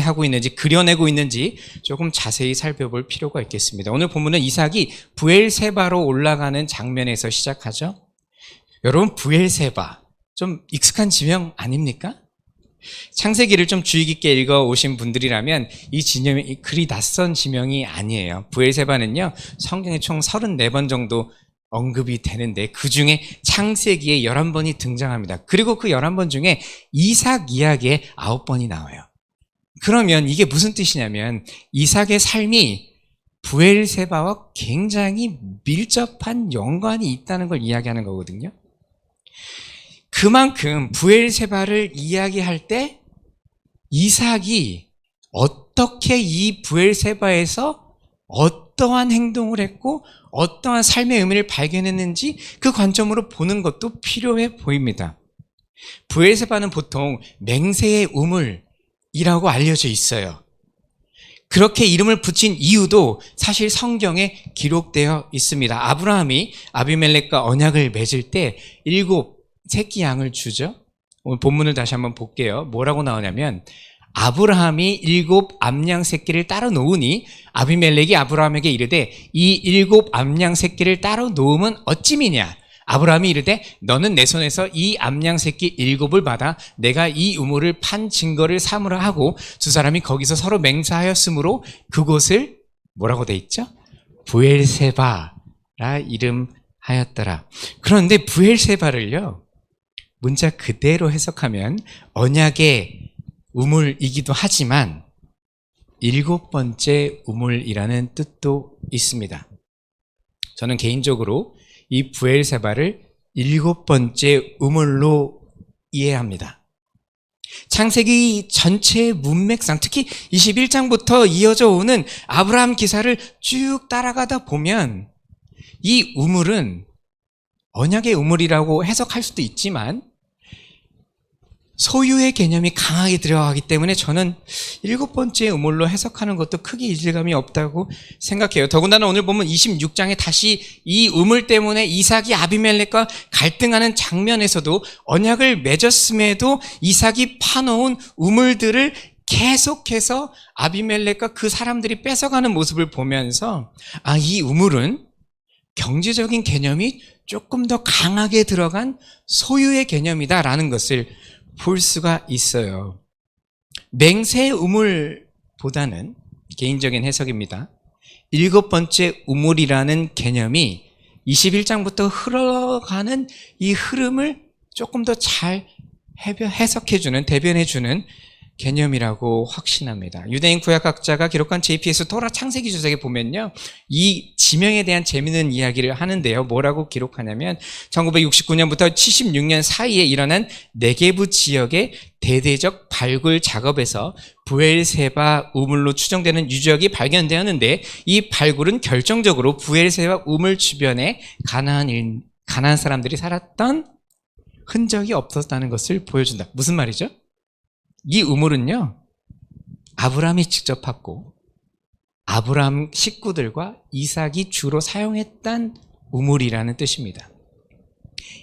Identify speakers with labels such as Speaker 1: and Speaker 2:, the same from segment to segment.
Speaker 1: 하고 있는지, 그려내고 있는지 조금 자세히 살펴볼 필요가 있겠습니다. 오늘 본문은 이삭이 브엘세바로 올라가는 장면에서 시작하죠. 여러분, 브엘세바 좀 익숙한 지명 아닙니까? 창세기를 좀 주의 깊게 읽어오신 분들이라면 이 지명이 그리 낯선 지명이 아니에요. 브엘세바는요, 성경에 총 34번 정도 언급이 되는데 그 중에 창세기에 11번이 등장합니다. 그리고 그 11번 중에 이삭 이야기에 9번이 나와요. 그러면 이게 무슨 뜻이냐면 이삭의 삶이 브엘세바와 굉장히 밀접한 연관이 있다는 걸 이야기하는 거거든요. 그만큼 브엘세바를 이야기할 때 이삭이 어떻게 이 브엘세바에서 어떠한 행동을 했고 어떠한 삶의 의미를 발견했는지 그 관점으로 보는 것도 필요해 보입니다. 브엘세바는 보통 맹세의 우물이라고 알려져 있어요. 그렇게 이름을 붙인 이유도 사실 성경에 기록되어 있습니다. 아브라함이 아비멜렉과 언약을 맺을 때 7 새끼 양을 주죠. 오늘 본문을 다시 한번 볼게요. 뭐라고 나오냐면 아브라함이 7 암양 새끼를 따로 놓으니 아비멜렉이 아브라함에게 이르되 이 7 암양 새끼를 따로 놓으면 어찌미냐. 아브라함이 이르되 너는 내 손에서 이 암양 새끼 7을 받아 내가 이 우물을 판 증거를 삼으라 하고 두 사람이 거기서 서로 맹세하였으므로 그곳을 뭐라고 돼 있죠? 브엘세바라 이름하였더라. 그런데 브엘세바를요, 문자 그대로 해석하면 언약의 우물이기도 하지만 7번째 우물이라는 뜻도 있습니다. 저는 개인적으로 이 브엘세바를 7번째 우물로 이해합니다. 창세기 전체의 문맥상, 특히 21장부터 이어져 오는 아브라함 기사를 쭉 따라가다 보면 이 우물은 언약의 우물이라고 해석할 수도 있지만 소유의 개념이 강하게 들어가기 때문에 저는 7번째 우물로 해석하는 것도 크게 이질감이 없다고 생각해요. 더군다나 오늘 보면 26장에 다시 이 우물 때문에 이삭이 아비멜렉과 갈등하는 장면에서도 언약을 맺었음에도 이삭이 파놓은 우물들을 계속해서 아비멜렉과 그 사람들이 뺏어가는 모습을 보면서 이 우물은 경제적인 개념이 조금 더 강하게 들어간 소유의 개념이다라는 것을 볼 수가 있어요. 맹세의 우물보다는 개인적인 해석입니다. 7번째 우물이라는 개념이 21장부터 흘러가는 이 흐름을 조금 더 잘 해석해주는, 대변해주는 개념이라고 확신합니다. 유대인 구약학자가 기록한 JPS 토라 창세기 주석에 보면요, 이 지명에 대한 재미있는 이야기를 하는데요. 뭐라고 기록하냐면 1969년부터 76년 사이에 일어난 네게브 지역의 대대적 발굴 작업에서 브엘세바 우물로 추정되는 유적이 발견되었는데 이 발굴은 결정적으로 브엘세바 우물 주변에 가나안 사람들이 살았던 흔적이 없었다는 것을 보여준다. 무슨 말이죠? 이 우물은요, 아브라함이 직접 팠고 아브라함 식구들과 이삭이 주로 사용했던 우물이라는 뜻입니다.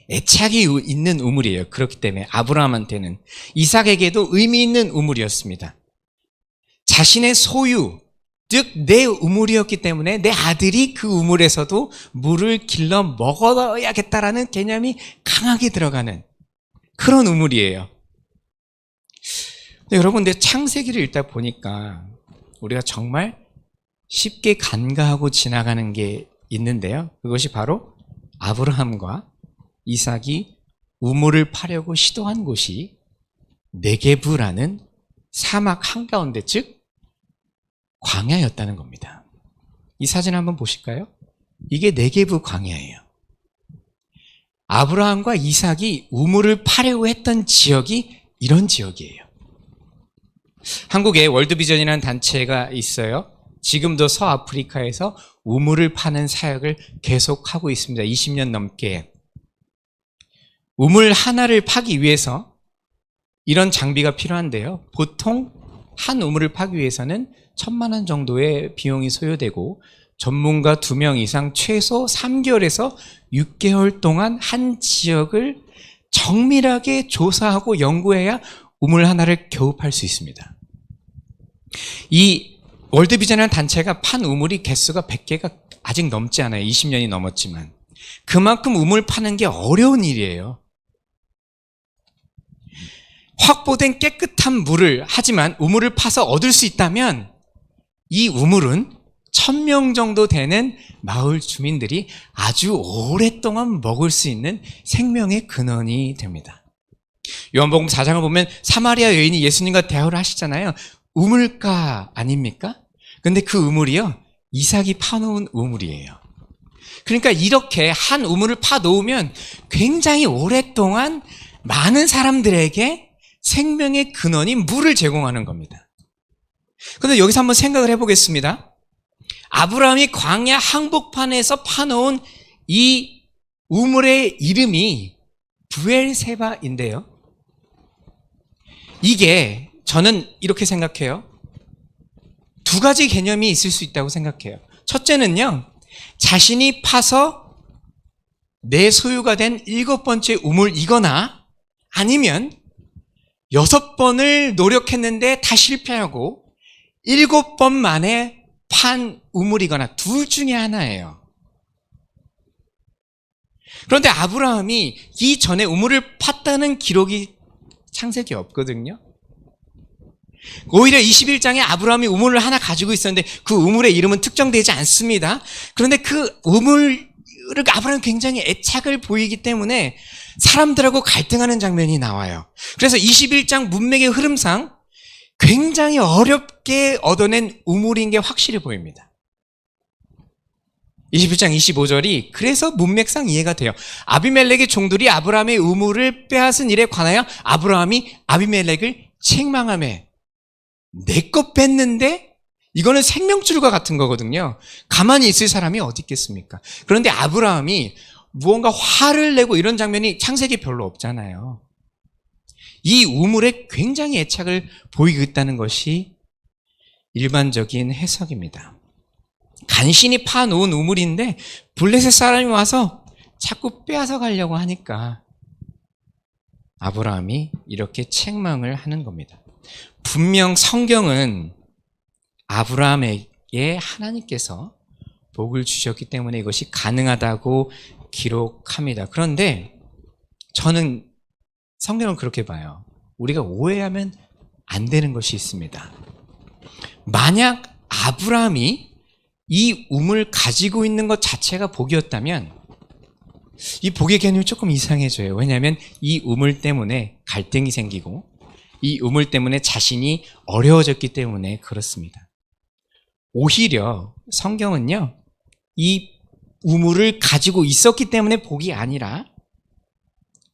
Speaker 1: 애착이 있는 우물이에요. 그렇기 때문에 아브라함한테는, 이삭에게도 의미 있는 우물이었습니다. 자신의 소유, 즉 내 우물이었기 때문에 내 아들이 그 우물에서도 물을 길러 먹어야겠다라는 개념이 강하게 들어가는 그런 우물이에요. 여러분, 근데 창세기를 읽다 보니까 우리가 정말 쉽게 간과하고 지나가는 게 있는데요. 그것이 바로 아브라함과 이삭이 우물을 파려고 시도한 곳이 네게브라는 사막 한가운데, 즉 광야였다는 겁니다. 이 사진 한번 보실까요? 이게 네게브 광야예요. 아브라함과 이삭이 우물을 파려고 했던 지역이 이런 지역이에요. 한국에 월드비전이라는 단체가 있어요. 지금도 서아프리카에서 우물을 파는 사역을 계속하고 있습니다. 20년 넘게. 우물 하나를 파기 위해서 이런 장비가 필요한데요. 보통 한 우물을 파기 위해서는 1,000만 원 정도의 비용이 소요되고 전문가 2명 이상 최소 3개월에서 6개월 동안 한 지역을 정밀하게 조사하고 연구해야 우물 하나를 겨우 팔 수 있습니다. 이 월드비전이라는 단체가 판 우물이 개수가 100개가 아직 넘지 않아요. 20년이 넘었지만. 그만큼 우물 파는 게 어려운 일이에요. 확보된 깨끗한 물을, 하지만 우물을 파서 얻을 수 있다면 이 우물은 1000명 정도 되는 마을 주민들이 아주 오랫동안 먹을 수 있는 생명의 근원이 됩니다. 요한복음 4장을 보면 사마리아 여인이 예수님과 대화를 하시잖아요. 우물가 아닙니까? 근데 그 우물이요, 이삭이 파놓은 우물이에요. 그러니까 이렇게 한 우물을 파놓으면 굉장히 오랫동안 많은 사람들에게 생명의 근원인 물을 제공하는 겁니다. 그런데 여기서 한번 생각을 해보겠습니다. 아브라함이 광야 항복판에서 파놓은 이 우물의 이름이 브엘세바인데요. 이게 저는 이렇게 생각해요. 두 가지 개념이 있을 수 있다고 생각해요. 첫째는요, 자신이 파서 내 소유가 된 7번째 우물이거나 아니면 6번을 노력했는데 다 실패하고 7번 만에 판 우물이거나 둘 중에 하나예요. 그런데 아브라함이 이전에 우물을 팠다는 기록이 창세기에 없거든요. 오히려 21장에 아브라함이 우물을 하나 가지고 있었는데 그 우물의 이름은 특정되지 않습니다. 그런데 그 우물을 아브라함이 굉장히 애착을 보이기 때문에 사람들하고 갈등하는 장면이 나와요. 그래서 21장 문맥의 흐름상 굉장히 어렵게 얻어낸 우물인 게 확실히 보입니다. 21장 25절이 그래서 문맥상 이해가 돼요. 아비멜렉의 종들이 아브라함의 우물을 빼앗은 일에 관하여 아브라함이 아비멜렉을 책망하며 내 것 뺐는데 이거는 생명줄과 같은 거거든요. 가만히 있을 사람이 어디 있겠습니까? 그런데 아브라함이 무언가 화를 내고 이런 장면이 창세기에 별로 없잖아요. 이 우물에 굉장히 애착을 보이고 있다는 것이 일반적인 해석입니다. 간신히 파놓은 우물인데 블레셋 사람이 와서 자꾸 빼앗아 가려고 하니까 아브라함이 이렇게 책망을 하는 겁니다. 분명 성경은 아브라함에게 하나님께서 복을 주셨기 때문에 이것이 가능하다고 기록합니다. 그런데 저는 성경은 그렇게 봐요. 우리가 오해하면 안 되는 것이 있습니다. 만약 아브라함이 이 우물 가지고 있는 것 자체가 복이었다면 이 복의 개념이 조금 이상해져요. 왜냐하면 이 우물 때문에 갈등이 생기고 이 우물 때문에 자신이 어려워졌기 때문에 그렇습니다. 오히려 성경은요, 이 우물을 가지고 있었기 때문에 복이 아니라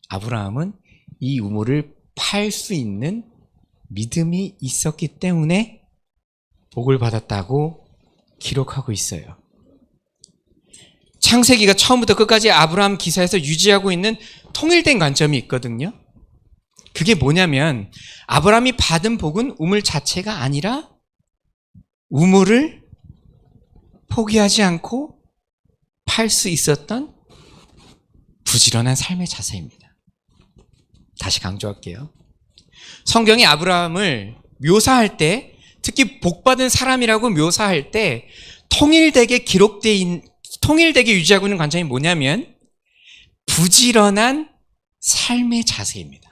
Speaker 1: 아브라함은 이 우물을 팔 수 있는 믿음이 있었기 때문에 복을 받았다고 기록하고 있어요. 창세기가 처음부터 끝까지 아브라함 기사에서 유지하고 있는 통일된 관점이 있거든요. 그게 뭐냐면 아브라함이 받은 복은 우물 자체가 아니라 우물을 포기하지 않고 팔 수 있었던 부지런한 삶의 자세입니다. 다시 강조할게요. 성경이 아브라함을 묘사할 때, 특히 복받은 사람이라고 묘사할 때 통일되게 유지하고 있는 관점이 뭐냐면 부지런한 삶의 자세입니다.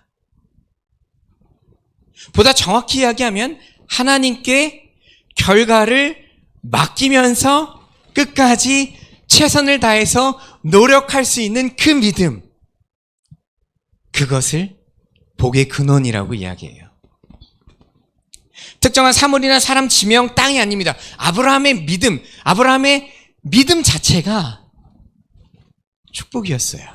Speaker 1: 보다 정확히 이야기하면 하나님께 결과를 맡기면서 끝까지 최선을 다해서 노력할 수 있는 그 믿음, 그것을 복의 근원이라고 이야기해요. 특정한 사물이나 사람, 지명, 땅이 아닙니다. 아브라함의 믿음 자체가 축복이었어요.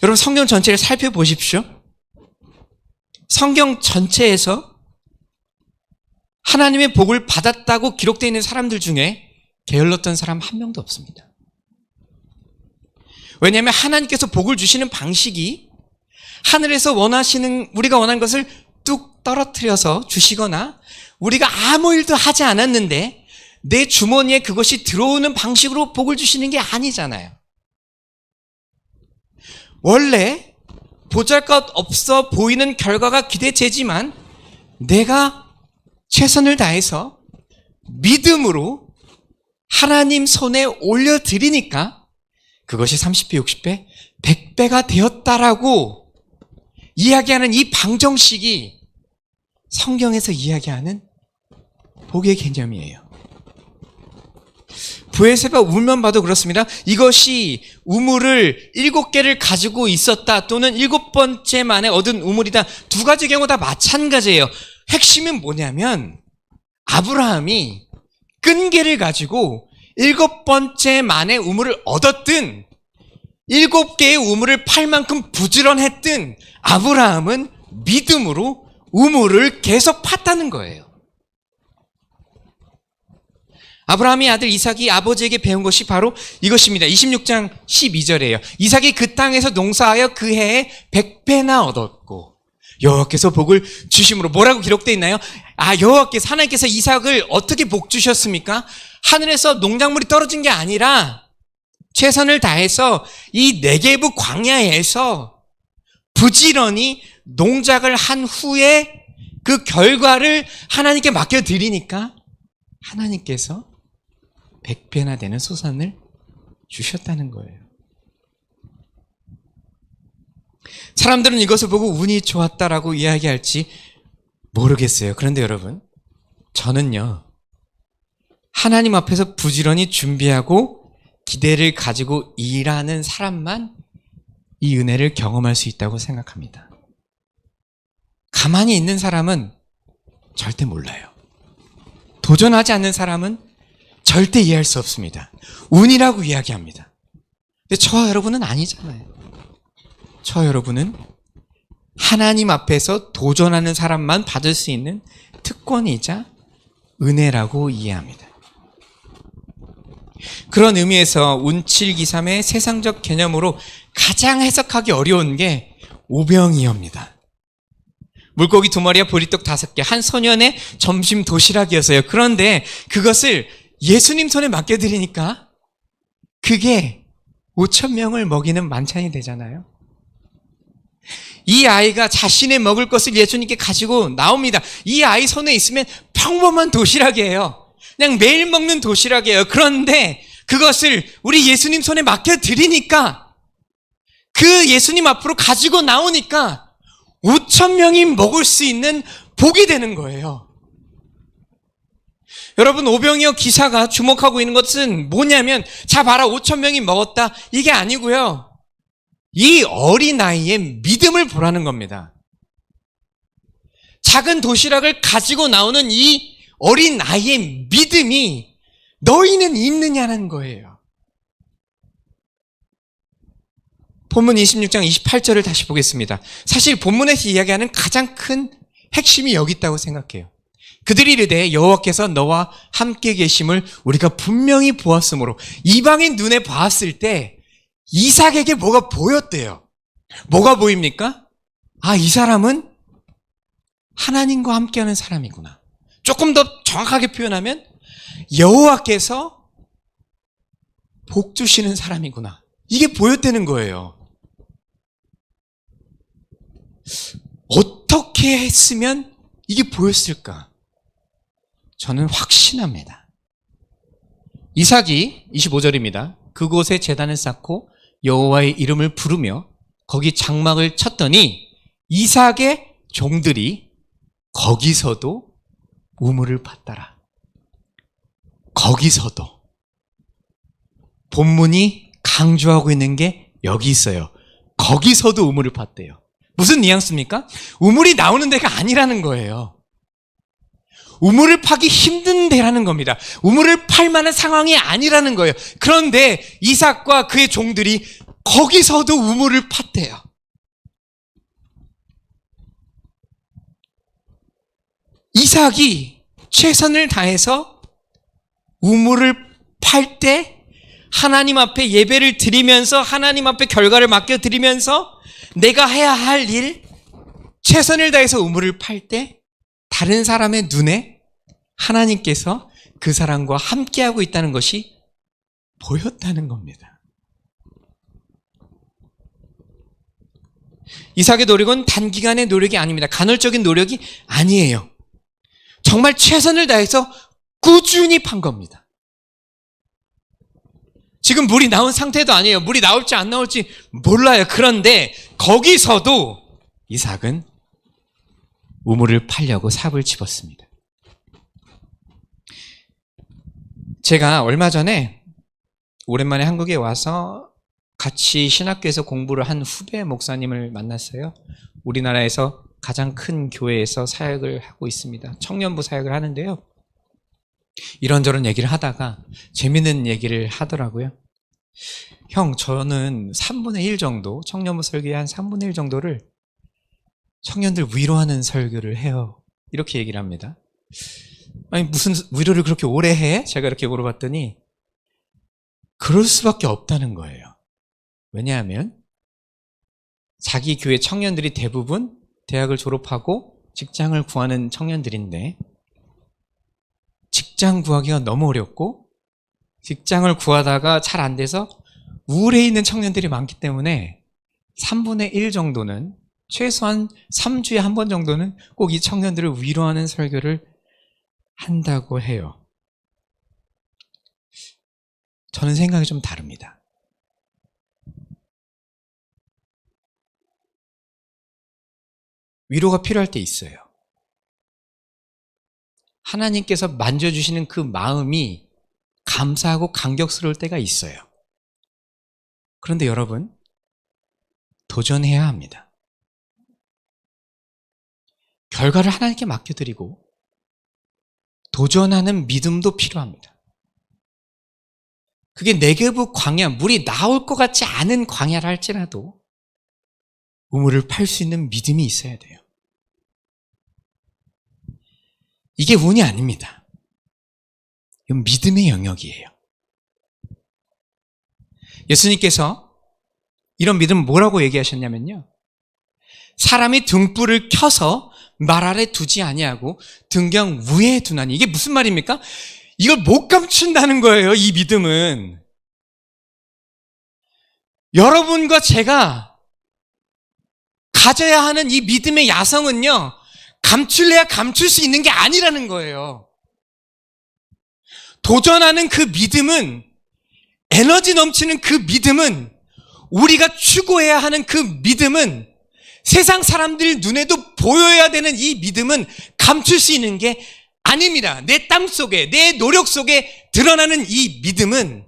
Speaker 1: 여러분, 성경 전체를 살펴보십시오. 성경 전체에서 하나님의 복을 받았다고 기록되어 있는 사람들 중에 게을렀던 사람 한 명도 없습니다. 왜냐하면 하나님께서 복을 주시는 방식이 하늘에서 우리가 원하는 것을 뚝 떨어뜨려서 주시거나 우리가 아무 일도 하지 않았는데 내 주머니에 그것이 들어오는 방식으로 복을 주시는 게 아니잖아요. 원래 보잘것 없어 보이는 결과가 기대되지만 내가 최선을 다해서 믿음으로 하나님 손에 올려드리니까 그것이 30배, 60배, 100배가 되었다라고 이야기하는 이 방정식이 성경에서 이야기하는 복의 개념이에요. 브엘세바 우물만 봐도 그렇습니다. 이것이 우물을 7개를 가지고 있었다 또는 7번째 만에 얻은 우물이다. 두 가지 경우 다 마찬가지예요. 핵심은 뭐냐면 아브라함이 끈기를 가지고 7번째 만에 우물을 얻었든 7개의 우물을 팔 만큼 부지런했든 아브라함은 믿음으로 우물을 계속 팠다는 거예요. 아브라함의 아들 이삭이 아버지에게 배운 것이 바로 이것입니다. 26장 12절이에요. 이삭이 그 땅에서 농사하여 그 해에 100배나 얻었고 여호와께서 복을 주심으로 뭐라고 기록되어 있나요? 여호와께서 하나님께서 이삭을 어떻게 복 주셨습니까? 하늘에서 농작물이 떨어진 게 아니라 최선을 다해서 이 네게브 광야에서 부지런히 농작을 한 후에 그 결과를 하나님께 맡겨드리니까 하나님께서 100배나 되는 소산을 주셨다는 거예요. 사람들은 이것을 보고 운이 좋았다라고 이야기할지 모르겠어요. 그런데 여러분, 저는요, 하나님 앞에서 부지런히 준비하고 기대를 가지고 일하는 사람만 이 은혜를 경험할 수 있다고 생각합니다. 가만히 있는 사람은 절대 몰라요. 도전하지 않는 사람은 절대 이해할 수 없습니다. 운이라고 이야기합니다. 근데 저와 여러분은 아니잖아요. 저와 여러분은 하나님 앞에서 도전하는 사람만 받을 수 있는 특권이자 은혜라고 이해합니다. 그런 의미에서 운칠기삼의 세상적 개념으로 가장 해석하기 어려운 게 오병이어입니다. 물고기 2마리와 보리떡 5개, 한 소년의 점심 도시락이었어요. 그런데 그것을 예수님 손에 맡겨드리니까 그게 5,000명을 먹이는 만찬이 되잖아요. 이 아이가 자신의 먹을 것을 예수님께 가지고 나옵니다. 이 아이 손에 있으면 평범한 도시락이에요. 그냥 매일 먹는 도시락이에요. 그런데 그것을 우리 예수님 손에 맡겨드리니까 그 예수님 앞으로 가지고 나오니까 5,000명이 먹을 수 있는 복이 되는 거예요. 여러분, 오병이어 기사가 주목하고 있는 것은 뭐냐면, 자 봐라 5,000명이 먹었다, 이게 아니고요, 이 어린아이의 믿음을 보라는 겁니다. 작은 도시락을 가지고 나오는 이 어린아이의 믿음이 너희는 있느냐는 거예요. 본문 26장 28절을 다시 보겠습니다. 사실 본문에서 이야기하는 가장 큰 핵심이 여기 있다고 생각해요. 그들이 이르되 여호와께서 너와 함께 계심을 우리가 분명히 보았으므로, 이방인 눈에 봤을 때 이삭에게 뭐가 보였대요. 뭐가 보입니까? 이 사람은 하나님과 함께하는 사람이구나. 조금 더 정확하게 표현하면 여호와께서 복 주시는 사람이구나. 이게 보였다는 거예요. 어떻게 했으면 이게 보였을까? 저는 확신합니다. 이삭이 25절입니다. 그곳에 제단을 쌓고 여호와의 이름을 부르며 거기 장막을 쳤더니 이삭의 종들이 거기서도 우물을 팠더라. 거기서도. 본문이 강조하고 있는 게 여기 있어요. 거기서도 우물을 팠대요. 무슨 뉘앙스입니까? 우물이 나오는 데가 아니라는 거예요. 우물을 파기 힘든 데라는 겁니다. 우물을 팔 만한 상황이 아니라는 거예요. 그런데 이삭과 그의 종들이 거기서도 우물을 팠대요. 이삭이 최선을 다해서 우물을 팔 때 하나님 앞에 예배를 드리면서, 하나님 앞에 결과를 맡겨드리면서 내가 해야 할 일, 최선을 다해서 우물을 팔 때 다른 사람의 눈에 하나님께서 그 사람과 함께하고 있다는 것이 보였다는 겁니다. 이삭의 노력은 단기간의 노력이 아닙니다. 간헐적인 노력이 아니에요. 정말 최선을 다해서 꾸준히 판 겁니다. 지금 물이 나온 상태도 아니에요. 물이 나올지 안 나올지 몰라요. 그런데 거기서도 이삭은 우물을 파려고 삽을 집었습니다. 제가 얼마 전에 오랜만에 한국에 와서 같이 신학교에서 공부를 한 후배 목사님을 만났어요. 우리나라에서 가장 큰 교회에서 사역을 하고 있습니다. 청년부 사역을 하는데요. 이런저런 얘기를 하다가 재밌는 얘기를 하더라고요. 형, 저는 3분의 1 정도, 청년부 설교의 한 3분의 1 정도를 청년들 위로하는 설교를 해요. 이렇게 얘기를 합니다. 아니, 무슨 위로를 그렇게 오래 해? 제가 이렇게 물어봤더니 그럴 수밖에 없다는 거예요. 왜냐하면 자기 교회 청년들이 대부분 대학을 졸업하고 직장을 구하는 청년들인데 직장 구하기가 너무 어렵고 직장을 구하다가 잘 안 돼서 우울해 있는 청년들이 많기 때문에 3분의 1 정도는, 최소한 3주에 한 번 정도는 꼭 이 청년들을 위로하는 설교를 한다고 해요. 저는 생각이 좀 다릅니다. 위로가 필요할 때 있어요. 하나님께서 만져주시는 그 마음이 감사하고 감격스러울 때가 있어요. 그런데 여러분, 도전해야 합니다. 결과를 하나님께 맡겨드리고 도전하는 믿음도 필요합니다. 그게 네게부 광야, 물이 나올 것 같지 않은 광야라 할지라도 우물을 팔 수 있는 믿음이 있어야 돼요. 이게 운이 아닙니다. 이건 믿음의 영역이에요. 예수님께서 이런 믿음 뭐라고 얘기하셨냐면요. 사람이 등불을 켜서 말 아래 두지 아니하고 등경 위에 두나니. 이게 무슨 말입니까? 이걸 못 감춘다는 거예요, 이 믿음은. 여러분과 제가 가져야 하는 이 믿음의 야성은요, 감출래야 감출 수 있는 게 아니라는 거예요. 도전하는 그 믿음은, 에너지 넘치는 그 믿음은, 우리가 추구해야 하는 그 믿음은, 세상 사람들 눈에도 보여야 되는 이 믿음은 감출 수 있는 게 아닙니다. 내 땀 속에, 내 노력 속에 드러나는 이 믿음은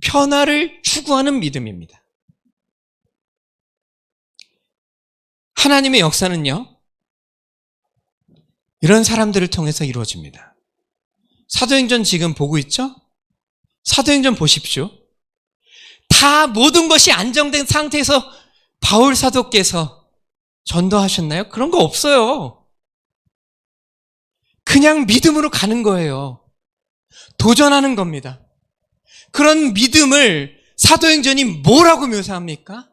Speaker 1: 변화를 추구하는 믿음입니다. 하나님의 역사는요, 이런 사람들을 통해서 이루어집니다. 사도행전 지금 보고 있죠? 사도행전 보십시오. 다 모든 것이 안정된 상태에서 바울 사도께서 전도하셨나요? 그런 거 없어요. 그냥 믿음으로 가는 거예요. 도전하는 겁니다. 그런 믿음을 사도행전이 뭐라고 묘사합니까?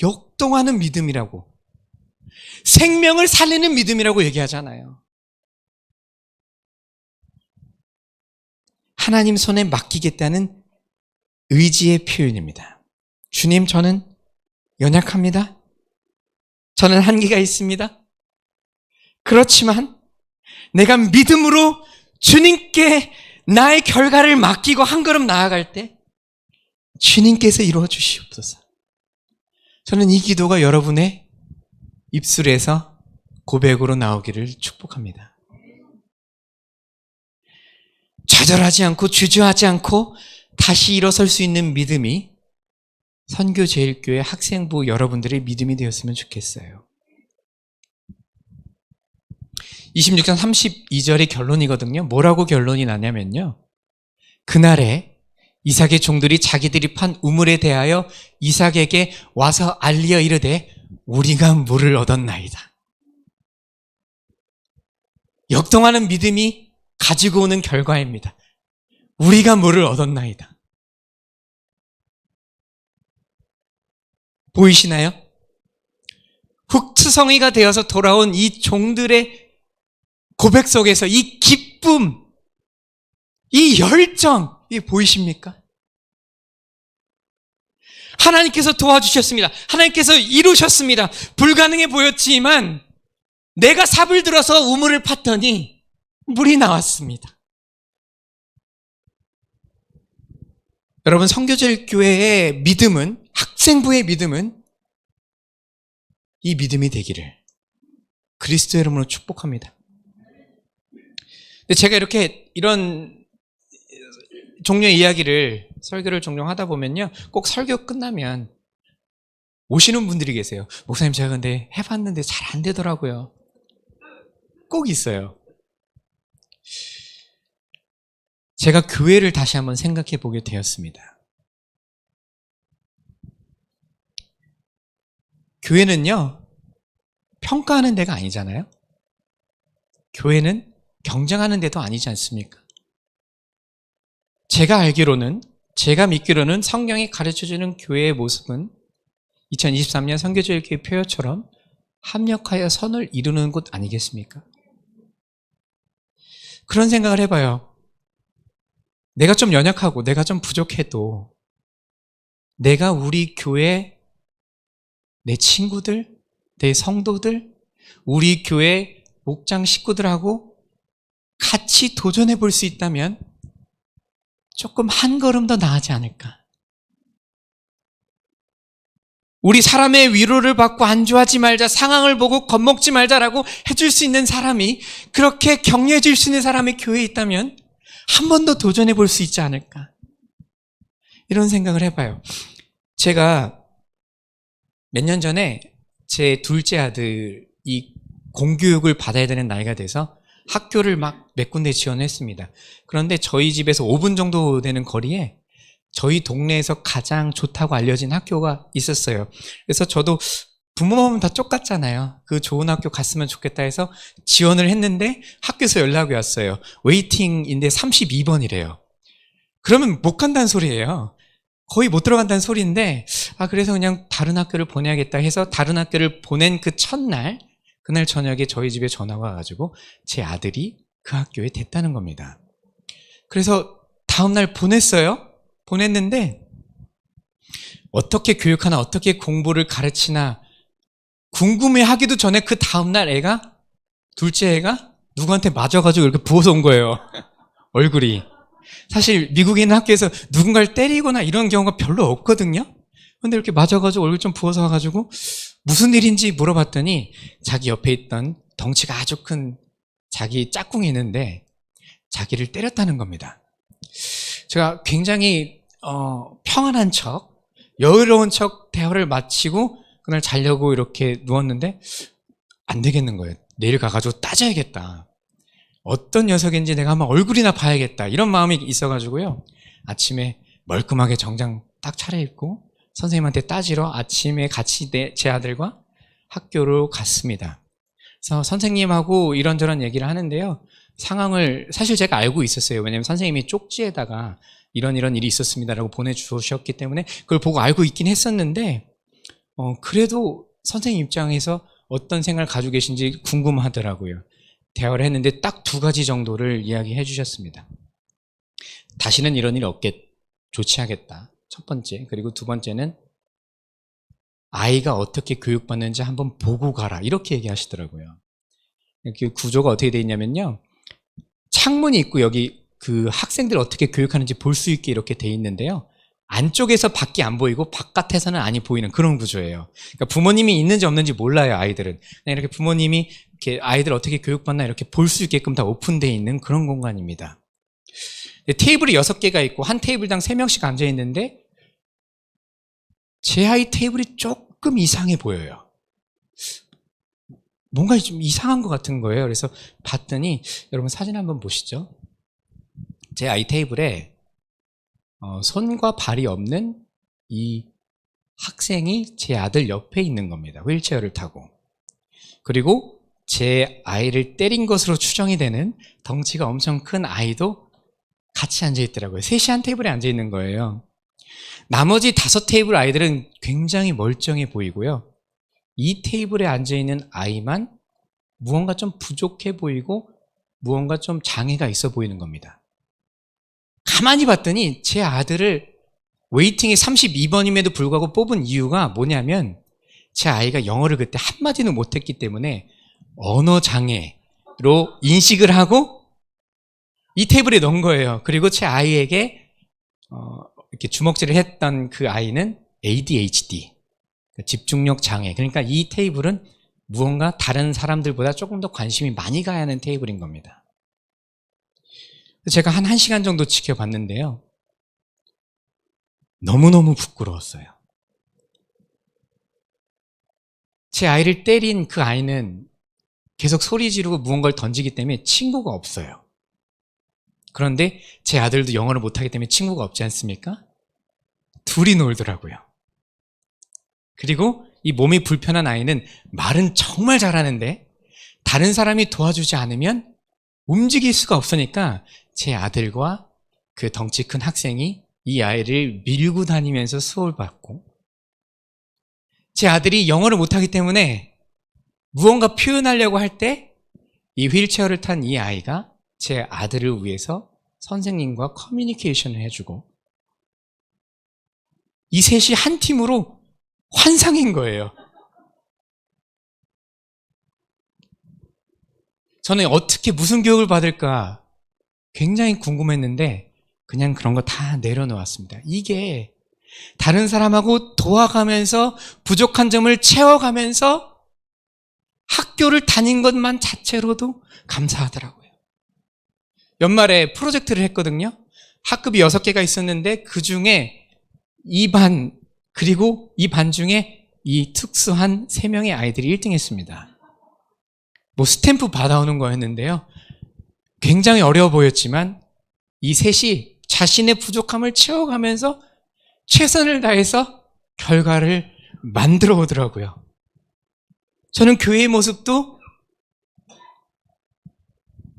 Speaker 1: 역동하는 믿음이라고. 생명을 살리는 믿음이라고 얘기하잖아요. 하나님 손에 맡기겠다는 의지의 표현입니다. 주님, 저는 연약합니다. 저는 한계가 있습니다. 그렇지만 내가 믿음으로 주님께 나의 결과를 맡기고 한 걸음 나아갈 때 주님께서 이루어 주시옵소서. 저는 이 기도가 여러분의 입술에서 고백으로 나오기를 축복합니다. 좌절하지 않고 주저하지 않고 다시 일어설 수 있는 믿음이 선교제일교회 학생부 여러분들의 믿음이 되었으면 좋겠어요. 26장 32절의 결론이거든요. 뭐라고 결론이 나냐면요, 그날에 이삭의 종들이 자기들이 판 우물에 대하여 이삭에게 와서 알리어 이르되 우리가 물을 얻었나이다. 역동하는 믿음이 가지고 오는 결과입니다. 우리가 물을 얻었나이다. 보이시나요? 흑투성이가 되어서 돌아온 이 종들의 고백 속에서 이 기쁨, 이 열정, 이게 보이십니까? 하나님께서 도와주셨습니다. 하나님께서 이루셨습니다. 불가능해 보였지만 내가 삽을 들어서 우물을 팠더니 물이 나왔습니다. 여러분, 선교제일교회의 믿음은, 학생부의 믿음은 이 믿음이 되기를 그리스도의 이름으로 축복합니다. 근데 제가 이렇게 이런 종류의 이야기를, 설교를 종종 하다 보면요, 꼭 설교 끝나면 오시는 분들이 계세요. 목사님, 제가 근데 해봤는데 잘 안 되더라고요. 꼭 있어요. 제가 교회를 다시 한번 생각해 보게 되었습니다. 교회는요, 평가하는 데가 아니잖아요. 교회는 경쟁하는 데도 아니지 않습니까? 제가 알기로는, 제가 믿기로는 성경이 가르쳐주는 교회의 모습은 2023년 선교제일교회 표어처럼 합력하여 선을 이루는 곳 아니겠습니까? 그런 생각을 해봐요. 내가 좀 연약하고 내가 좀 부족해도 내가 우리 교회, 내 친구들, 내 성도들, 우리 교회 목장 식구들하고 같이 도전해 볼 수 있다면 조금 한 걸음 더 나아지 않을까? 우리 사람의 위로를 받고 안주하지 말자, 상황을 보고 겁먹지 말자라고 해줄 수 있는 사람이, 그렇게 격려해 줄 수 있는 사람이 교회에 있다면 한 번 더 도전해 볼 수 있지 않을까? 이런 생각을 해봐요. 제가 몇 년 전에 제 둘째 아들이 공교육을 받아야 되는 나이가 돼서 학교를 막 몇 군데 지원했습니다. 그런데 저희 집에서 5분 정도 되는 거리에 저희 동네에서 가장 좋다고 알려진 학교가 있었어요. 그래서 저도 부모 마음은 다 똑같잖아요. 그 좋은 학교 갔으면 좋겠다 해서 지원을 했는데 학교에서 연락이 왔어요. 웨이팅인데 32번이래요. 그러면 못 간다는 소리예요. 거의 못 들어간다는 소리인데, 그래서 그냥 다른 학교를 보내야겠다 해서 다른 학교를 보낸 그 첫날, 그날 저녁에 저희 집에 전화가 와가지고 제 아들이 그 학교에 됐다는 겁니다. 그래서 다음날 보냈는데 어떻게 교육하나, 어떻게 공부를 가르치나 궁금해하기도 전에 그 다음날 둘째 애가 누구한테 맞아가지고 이렇게 부어서 온 거예요. 얼굴이. 사실 미국에 있는 학교에서 누군가를 때리거나 이런 경우가 별로 없거든요. 근데 이렇게 맞아가지고 얼굴 좀 부어서 와가지고 무슨 일인지 물어봤더니 자기 옆에 있던 덩치가 아주 큰 자기 짝꿍이 있는데 자기를 때렸다는 겁니다. 제가 굉장히 평안한 척, 여유로운 척 대화를 마치고 그날 자려고 이렇게 누웠는데 안 되겠는 거예요. 내일 가가지고 따져야겠다. 어떤 녀석인지 내가 한번 얼굴이나 봐야겠다. 이런 마음이 있어가지고요. 아침에 멀끔하게 정장 딱 차려입고 선생님한테 따지러 아침에 같이 제 아들과 학교로 갔습니다. 그래서 선생님하고 이런저런 얘기를 하는데요. 상황을 사실 제가 알고 있었어요. 왜냐하면 선생님이 쪽지에다가 이런 일이 있었습니다라고 보내주셨기 때문에 그걸 보고 알고 있긴 했었는데 그래도 선생님 입장에서 어떤 생각을 가지고 계신지 궁금하더라고요. 대화를 했는데 딱 2가지 정도를 이야기해 주셨습니다. 다시는 이런 일 없게 조치하겠다. 첫 번째. 그리고 2번째는 아이가 어떻게 교육받는지 한번 보고 가라. 이렇게 얘기하시더라고요. 그 구조가 어떻게 되어 있냐면요. 창문이 있고 여기 그 학생들 어떻게 교육하는지 볼 수 있게 이렇게 되어 있는데요. 안쪽에서 밖이 안 보이고 바깥에서는 안이 보이는 그런 구조예요. 그러니까 부모님이 있는지 없는지 몰라요, 아이들은. 그냥 이렇게 부모님이 이렇게 아이들 어떻게 교육받나 이렇게 볼 수 있게끔 다 오픈되어 있는 그런 공간입니다. 테이블이 6개가 있고 한 테이블당 3명씩 앉아 있는데 제 아이 테이블이 조금 이상해 보여요. 뭔가 좀 이상한 것 같은 거예요. 그래서 봤더니 여러분 사진 한번 보시죠. 제 아이 테이블에 손과 발이 없는 이 학생이 제 아들 옆에 있는 겁니다. 휠체어를 타고. 그리고 제 아이를 때린 것으로 추정이 되는 덩치가 엄청 큰 아이도 같이 앉아있더라고요. 셋이 한 테이블에 앉아있는 거예요. 나머지 5 테이블 아이들은 굉장히 멀쩡해 보이고요. 이 테이블에 앉아있는 아이만 무언가 좀 부족해 보이고 무언가 좀 장애가 있어 보이는 겁니다. 가만히 봤더니 제 아들을 웨이팅이 32번임에도 불구하고 뽑은 이유가 뭐냐면 제 아이가 영어를 그때 한마디는 못했기 때문에 언어 장애로 인식을 하고 이 테이블에 넣은 거예요. 그리고 제 아이에게 이렇게 주먹질을 했던 그 아이는 ADHD, 집중력 장애. 그러니까 이 테이블은 무언가 다른 사람들보다 조금 더 관심이 많이 가야 하는 테이블인 겁니다. 제가 한 1시간 정도 지켜봤는데요. 너무너무 부끄러웠어요. 제 아이를 때린 그 아이는 계속 소리 지르고 무언가를 던지기 때문에 친구가 없어요. 그런데 제 아들도 영어를 못하기 때문에 친구가 없지 않습니까? 둘이 놀더라고요. 그리고 이 몸이 불편한 아이는 말은 정말 잘하는데 다른 사람이 도와주지 않으면 움직일 수가 없으니까 제 아들과 그 덩치 큰 학생이 이 아이를 밀고 다니면서 수업을 받고, 제 아들이 영어를 못하기 때문에 무언가 표현하려고 할 때 이 휠체어를 탄 이 아이가 제 아들을 위해서 선생님과 커뮤니케이션을 해주고, 이 셋이 한 팀으로 환상인 거예요. 저는 어떻게 무슨 교육을 받을까 굉장히 궁금했는데 그냥 그런 거 다 내려놓았습니다. 이게 다른 사람하고 도와가면서 부족한 점을 채워가면서 학교를 다닌 것만 자체로도 감사하더라고요. 연말에 프로젝트를 했거든요. 학급이 6개가 있었는데 그 중에 이 반, 그리고 이 반 중에 이 특수한 3명의 아이들이 1등 했습니다. 뭐 스탬프 받아오는 거였는데요. 굉장히 어려워 보였지만 이 셋이 자신의 부족함을 채워가면서 최선을 다해서 결과를 만들어 오더라고요. 저는 교회의 모습도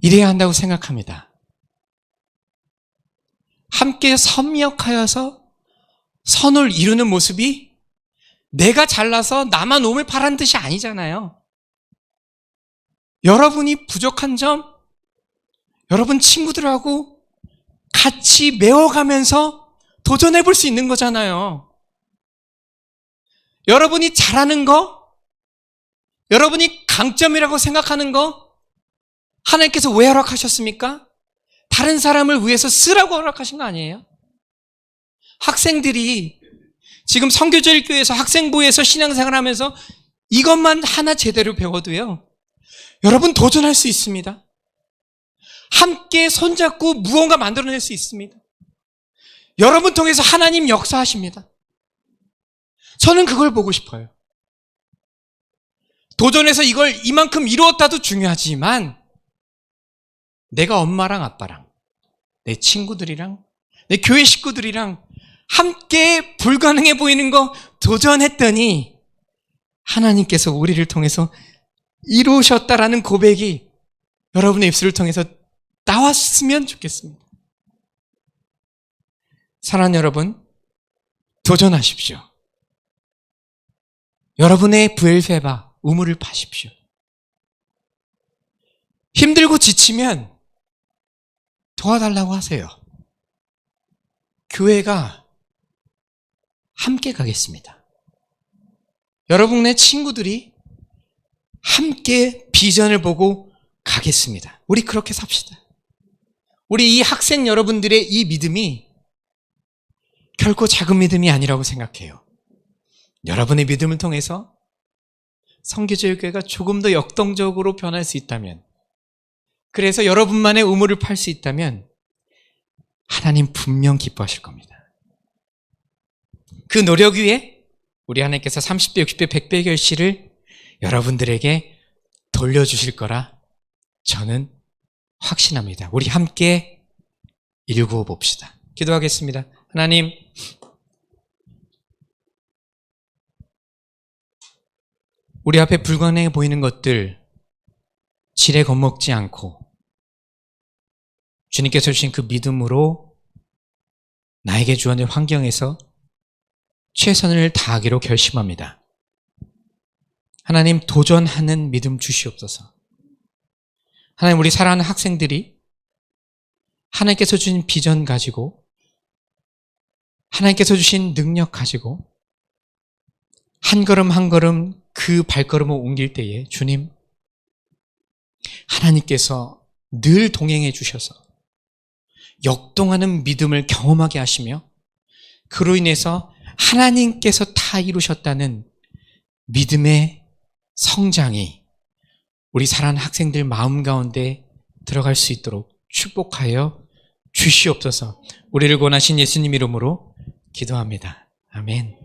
Speaker 1: 이래야 한다고 생각합니다. 함께 협력하여서 선을 이루는 모습이 내가 잘나서 나만 몸을 파란 뜻이 아니잖아요. 여러분이 부족한 점, 여러분 친구들하고 같이 메워가면서 도전해 볼 수 있는 거잖아요. 여러분이 잘하는 거, 여러분이 강점이라고 생각하는 거 하나님께서 왜 허락하셨습니까? 다른 사람을 위해서 쓰라고 허락하신 거 아니에요? 학생들이 지금 선교제일교회에서 학생부에서 신앙생활 하면서 이것만 하나 제대로 배워도요, 여러분 도전할 수 있습니다. 함께 손잡고 무언가 만들어낼 수 있습니다. 여러분 통해서 하나님 역사하십니다. 저는 그걸 보고 싶어요. 도전해서 이걸 이만큼 이루었다도 중요하지만 내가 엄마랑 아빠랑 내 친구들이랑 내 교회 식구들이랑 함께 불가능해 보이는 거 도전했더니 하나님께서 우리를 통해서 이루셨다라는 고백이 여러분의 입술을 통해서 나왔으면 좋겠습니다. 사랑하는 여러분, 도전하십시오. 여러분의 부엘세바 우물을 파십시오. 힘들고 지치면 도와달라고 하세요. 교회가 함께 가겠습니다. 여러분의 친구들이 함께 비전을 보고 가겠습니다. 우리 그렇게 삽시다. 우리 이 학생 여러분들의 이 믿음이 결코 작은 믿음이 아니라고 생각해요. 여러분의 믿음을 통해서 선교제일교회가 조금 더 역동적으로 변할 수 있다면, 그래서 여러분만의 우물을 팔 수 있다면 하나님 분명 기뻐하실 겁니다. 그 노력 위에 우리 하나님께서 30배, 60배, 100배 결실을 여러분들에게 돌려주실 거라 저는 확신합니다. 우리 함께 일구어 봅시다. 기도하겠습니다. 하나님, 우리 앞에 불가능해 보이는 것들 지레 겁먹지 않고 주님께서 주신 그 믿음으로 나에게 주어진 환경에서 최선을 다하기로 결심합니다. 하나님, 도전하는 믿음 주시옵소서. 하나님, 우리 사랑하는 학생들이 하나님께서 주신 비전 가지고, 하나님께서 주신 능력 가지고 한 걸음 한 걸음 그 발걸음을 옮길 때에 주님, 하나님께서 늘 동행해 주셔서 역동하는 믿음을 경험하게 하시며 그로 인해서 하나님께서 다 이루셨다는 믿음의 성장이 우리 사랑하는 학생들 마음 가운데 들어갈 수 있도록 축복하여 주시옵소서. 우리를 권하신 예수님 이름으로 기도합니다. 아멘.